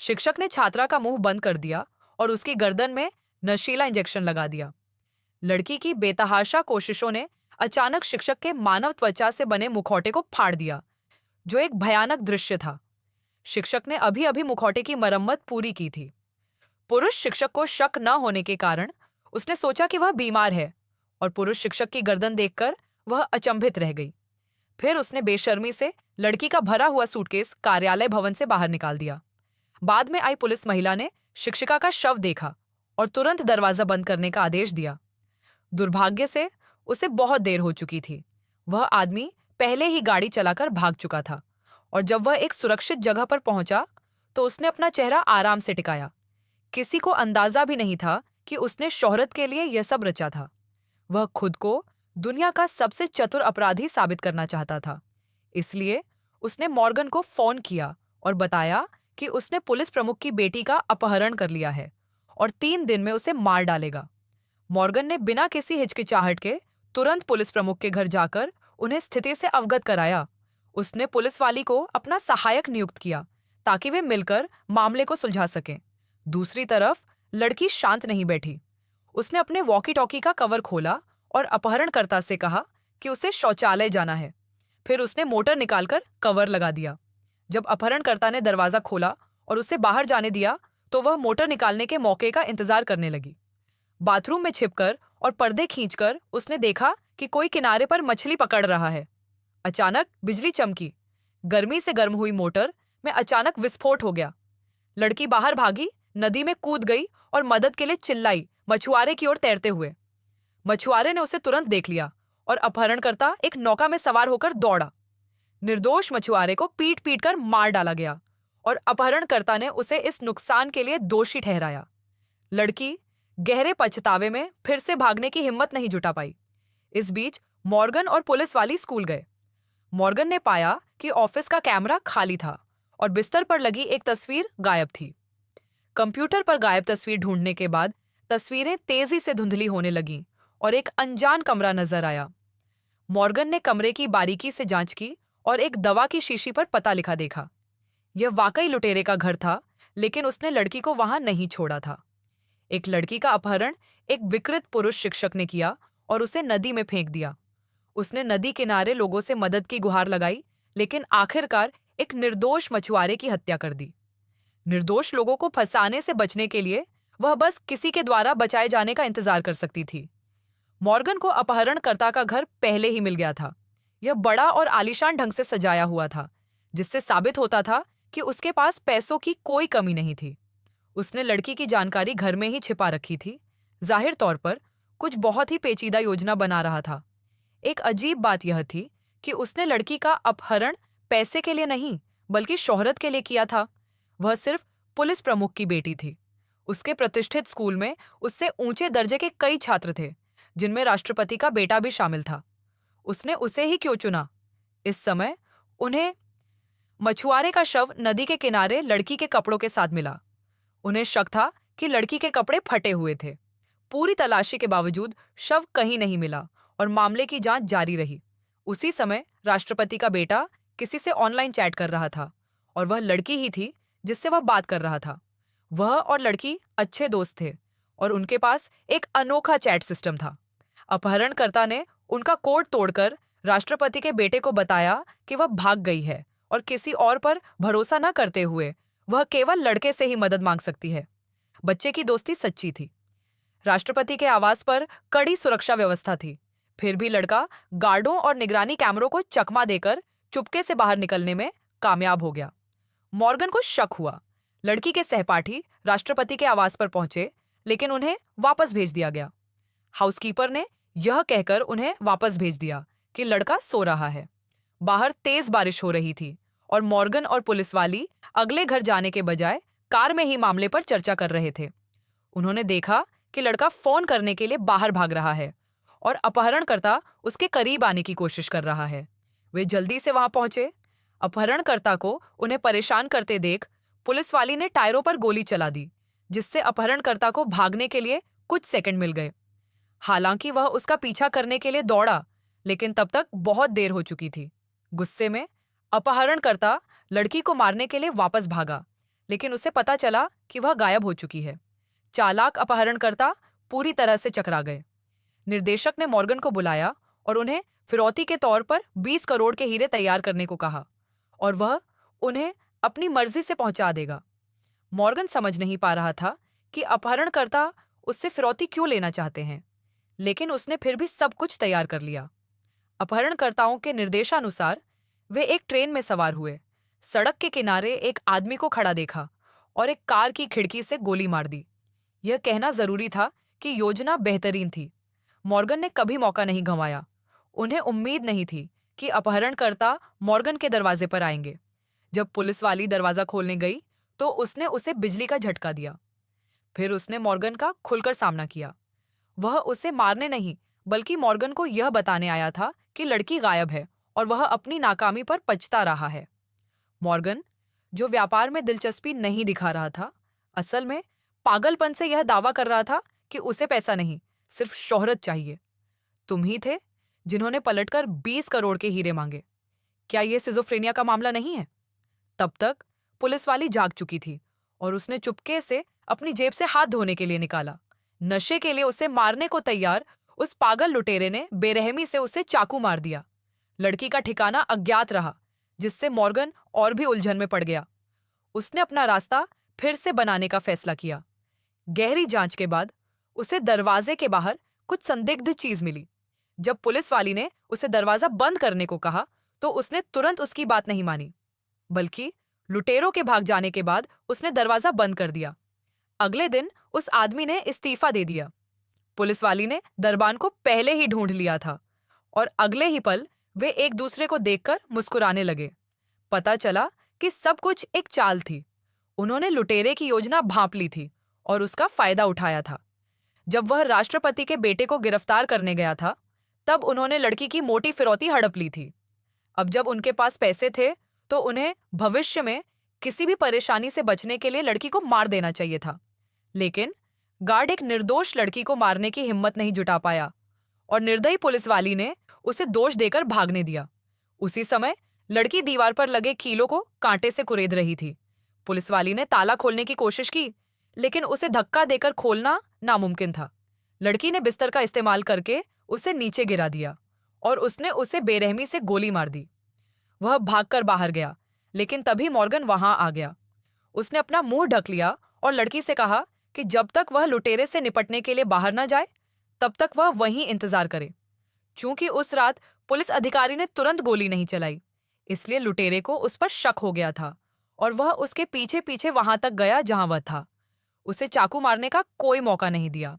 शिक्षक ने छात्रा का मुंह बंद कर दिया और उसकी गर्दन में नशीला इंजेक्शन लगा दिया। लड़की की बेतहाशा कोशिशों ने अचानक शिक्षक के मानव त्वचा से बने मुखौटे को फाड़ दिया, जो एक भयानक दृश्य था। शिक्षक ने अभी अभी मुखौटे की मरम्मत पूरी की थी। पुरुष शिक्षक को शक न होने के कारण उसने सोचा कि वह बीमार है, और पुरुष शिक्षक की गर्दन देखकर वह अचंभित रह गई। फिर उसने बेशर्मी से लड़की का भरा हुआ सूटकेस कार्यालय भवन से बाहर निकाल दिया। बाद में आई पुलिस महिला ने शिक्षिका का शव देखा और तुरंत दरवाजा बंद करने का आदेश दिया। दुर्भाग्य से उसे बहुत देर हो चुकी थी। वह आदमी पहले ही गाड़ी चलाकर भाग चुका था, और जब वह एक सुरक्षित जगह पर पहुंचा तो उसने अपना चेहरा आराम से टिकाया। किसी को अंदाजा भी नहीं था कि उसने शोहरत के लिए यह सब रचा था। वह खुद को दुनिया का सबसे चतुर अपराधी साबित करना चाहता था। इसलिए उसने मॉर्गन को फोन किया और बताया कि उसने पुलिस प्रमुख की बेटी का अपहरण कर लिया है और 3 दिन में उसे मार डालेगा। मॉर्गन ने बिना किसी हिचकिचाहट के तुरंत पुलिस प्रमुख के घर जाकर उन्हें स्थिति से अवगत कराया। उसने पुलिस वाली को अपना सहायक नियुक्त किया ताकि वे मिलकर मामले को सुलझा सकें। दूसरी तरफ लड़की शांत नहीं बैठी। उसने अपने वॉकी टॉकी का कवर खोला और अपहरणकर्ता से कहा कि उसे शौचालय जाना है। फिर उसने मोटर निकालकर कवर लगा दिया। जब अपहरणकर्ता ने दरवाजा खोला और उसे बाहर जाने दिया तो वह मोटर निकालने के मौके का इंतजार करने लगी। बाथरूम में छिपकर और पर्दे खींचकर उसने देखा कि कोई किनारे पर मछली पकड़ रहा है। अचानक बिजली चमकी। गर्मी से गर्म हुई मोटर में अचानक विस्फोट हो गया। लड़की बाहर भागी, नदी में कूद गई और मदद के लिए चिल्लाई, मछुआरे की ओर तैरते हुए। मछुआरे ने उसे तुरंत देख लिया और अपहरणकर्ता एक नौका में सवार होकर दौड़ा। निर्दोष मछुआरे को पीट पीट कर मार डाला गया और अपहरणकर्ता ने उसे इस नुकसान के लिए दोषी ठहराया। लड़की गहरे पछतावे में फिर से भागने की हिम्मत नहीं जुटा पाई। इस बीच मॉर्गन और पुलिस वाली स्कूल गए। मॉर्गन ने पाया कि ऑफिस का कैमरा खाली था और बिस्तर पर लगी एक तस्वीर गायब थी। कंप्यूटर पर गायब तस्वीर ढूंढने के बाद तस्वीरें तेजी से धुंधली होने लगीं और एक अनजान कमरा नजर आया। मॉर्गन ने कमरे की बारीकी से जांच की और एक दवा की शीशी पर पता लिखा देखा। यह वाकई लुटेरे का घर था, लेकिन उसने लड़की को वहां नहीं छोड़ा था। एक लड़की का अपहरण एक विकृत पुरुष शिक्षक ने किया और उसे नदी में फेंक दिया। उसने नदी किनारे लोगों से मदद की गुहार लगाई, लेकिन आखिरकार एक निर्दोष मछुआरे की हत्या कर दी। निर्दोष लोगों को फंसाने से बचने के लिए वह बस किसी के द्वारा बचाए जाने का इंतजार कर सकती थी। मॉर्गन को अपहरणकर्ता का घर पहले ही मिल गया था। यह बड़ा और आलीशान ढंग से सजाया हुआ था, जिससे साबित होता था कि उसके पास पैसों की कोई कमी नहीं थी। उसने लड़की की जानकारी घर में ही छिपा रखी थी। जाहिर तौर पर कुछ बहुत ही पेचीदा योजना बना रहा था। एक अजीब बात यह थी कि उसने लड़की का अपहरण पैसे के लिए नहीं, बल्कि शोहरत के लिए किया था। वह सिर्फ पुलिस प्रमुख की बेटी थी। उसके प्रतिष्ठित स्कूल में उससे ऊंचे दर्जे के कई छात्र थे, जिनमें राष्ट्रपति का बेटा भी शामिल था। उसने उसे ही क्यों चुना? इस समय उन्हें मछुआरे का शव नदी के किनारे लड़की के कपड़ों के साथ मिला। उन्हें शक था कि लड़की के कपड़े फटे हुए थे। पूरी तलाशी के बावजूद शव कहीं नहीं मिला और मामले की जांच जारी रही। उसी समय राष्ट्रपति का बेटा किसी से ऑनलाइन चैट कर रहा था, और वह लड़की ही थी जिससे वह बात कर रहा था। वह और लड़की अच्छे दोस्त थे और उनके पास एक अनोखा चैट सिस्टम था। अपहरणकर्ता ने उनका कोड तोड़कर राष्ट्रपति के बेटे को बताया कि वह भाग गई है और किसी और पर भरोसा न करते हुए वह केवल लड़के से ही मदद मांग सकती है। बच्चे की दोस्ती सच्ची थी। राष्ट्रपति के आवास पर कड़ी सुरक्षा व्यवस्था थी। फिर भी लड़का गार्डों और निगरानी कैमरों को चकमा देकर चुपके से बाहर निकलने में कामयाब हो गया। मॉर्गन को शक हुआ। लड़की के सहपाठी राष्ट्रपति के आवास पर पहुंचे, लेकिन उन्हें वापस भेज दिया गया। हाउसकीपर ने यह कहकर उन्हें वापस भेज दिया कि लड़का सो रहा है। बाहर तेज बारिश हो रही थी और मॉर्गन और पुलिस वाली अगले घर जाने के बजाय कार में ही मामले पर चर्चा कर रहे थे। उन्होंने देखा कि लड़का फोन करने के लिए बाहर भाग रहा है और अपहरणकर्ता उसके करीब आने की कोशिश कर रहा है। वे जल्दी से वहां पहुंचे। अपहरणकर्ता को उन्हें परेशान करते देख पुलिस वाली ने टायरों पर गोली चला दी, जिससे अपहरणकर्ता को भागने के लिए कुछ सेकंड मिल गए। हालांकि वह उसका पीछा करने के लिए दौड़ा, लेकिन तब तक बहुत देर हो चुकी थी। गुस्से में अपहरणकर्ता लड़की को मारने के लिए वापस भागा, लेकिन उसे पता चला कि वह गायब हो चुकी है। चालाक अपहरणकर्ता पूरी तरह से चकरा गए। निर्देशक ने मॉर्गन को बुलाया और उन्हें फिरौती के तौर पर 20 करोड़ के हीरे तैयार करने को कहा और वह उन्हें अपनी मर्जी से पहुंचा देगा। मॉर्गन समझ नहीं पा रहा था कि अपहरणकर्ता उससे फिरौती क्यों लेना चाहते हैं, लेकिन उसने फिर भी सब कुछ तैयार कर लिया। अपहरणकर्ताओं के निर्देशानुसार वे एक ट्रेन में सवार हुए, सड़क के किनारे एक आदमी को खड़ा देखा और एक कार की खिड़की से गोली मार दी। यह कहना जरूरी था कि योजना बेहतरीन थी। मॉर्गन ने कभी मौका नहीं गंवाया। उन्हें उम्मीद नहीं थी कि अपहरणकर्ता मॉर्गन के दरवाजे पर आएंगे। जब पुलिस वाली दरवाजा खोलने गई तो उसने उसे बिजली का झटका दिया। फिर उसने मॉर्गन का खुलकर सामना किया। वह उसे मारने नहीं, बल्कि मॉर्गन को यह बताने आया था कि लड़की गायब है और वह अपनी नाकामी पर पछता रहा है। मॉर्गन, जो व्यापार में दिलचस्पी नहीं दिखा रहा था, असल में पागलपन से यह दावा कर रहा था कि उसे पैसा नहीं, सिर्फ शोहरत चाहिए। तुम ही थे जिन्होंने पलटकर 20 करोड़ के हीरे मांगे। क्या यह सिजोफ्रेनिया का मामला नहीं है? तब तक पुलिस वाली जाग चुकी थी और उसने चुपके से अपनी जेब से हाथ धोने के लिए निकाला। नशे के लिए उसे मारने को तैयार उस पागल लुटेरे ने बेरहमी से उसे चाकू मार दिया। लड़की का ठिकाना अज्ञात रहा, जिससे मॉर्गन और भी उलझन में पड़ गया। उसने अपना रास्ता फिर से बनाने का फैसला किया। गहरी जांच के बाद उसे दरवाजे के बाहर कुछ संदिग्ध चीज मिली। जब पुलिस वाली ने उसे दरवाजा बंद करने को कहा तो उसने तुरंत उसकी बात नहीं मानी, बल्कि लुटेरों के भाग जाने के बाद उसने दरवाजा बंद कर दिया। अगले दिन उस आदमी ने इस्तीफा दे दिया। पुलिस वाली ने दरबान को पहले ही ढूंढ लिया था और अगले ही पल वे एक दूसरे को देखकर मुस्कुराने लगे। पता चला कि सब कुछ एक चाल थी। उन्होंने लुटेरे की योजना भांप ली थी और उसका फायदा उठाया था। जब वह राष्ट्रपति के बेटे को गिरफ्तार करने गया था, तब उन्होंने लड़की की मोटी फिरौती हड़प ली थी। अब जब उनके पास पैसे थे तो उन्हें भविष्य में किसी भी परेशानी से बचने के लिए लड़की को मार देना चाहिए था। लेकिन गार्ड एक निर्दोष लड़की को मारने की हिम्मत नहीं जुटा पाया और निर्दयी पुलिस वाली ने उसे दोष देकर भागने दिया। उसी समय लड़की दीवार पर लगे कीलों को कांटे से कुरेद रही थी। पुलिस वाली ने ताला खोलने की कोशिश की, लेकिन उसे धक्का देकर खोलना नामुमकिन था। लड़की ने बिस्तर का इस्तेमाल करके उसे नीचे गिरा दिया और उसने उसे बेरहमी से गोली मार दी। वह भागकर बाहर गया, लेकिन तभी मॉर्गन वहां आ गया। उसने अपना मुंह ढक लिया और लड़की से कहा कि जब तक वह लुटेरे से निपटने के लिए बाहर न जाए, तब तक वह वहीं इंतजार करे। चूंकि उस रात पुलिस अधिकारी ने तुरंत गोली नहीं चलाई, इसलिए लुटेरे को उस पर शक हो गया था और वह उसके पीछे पीछे वहां तक गया जहां वह था। उसे चाकू मारने का कोई मौका नहीं दिया।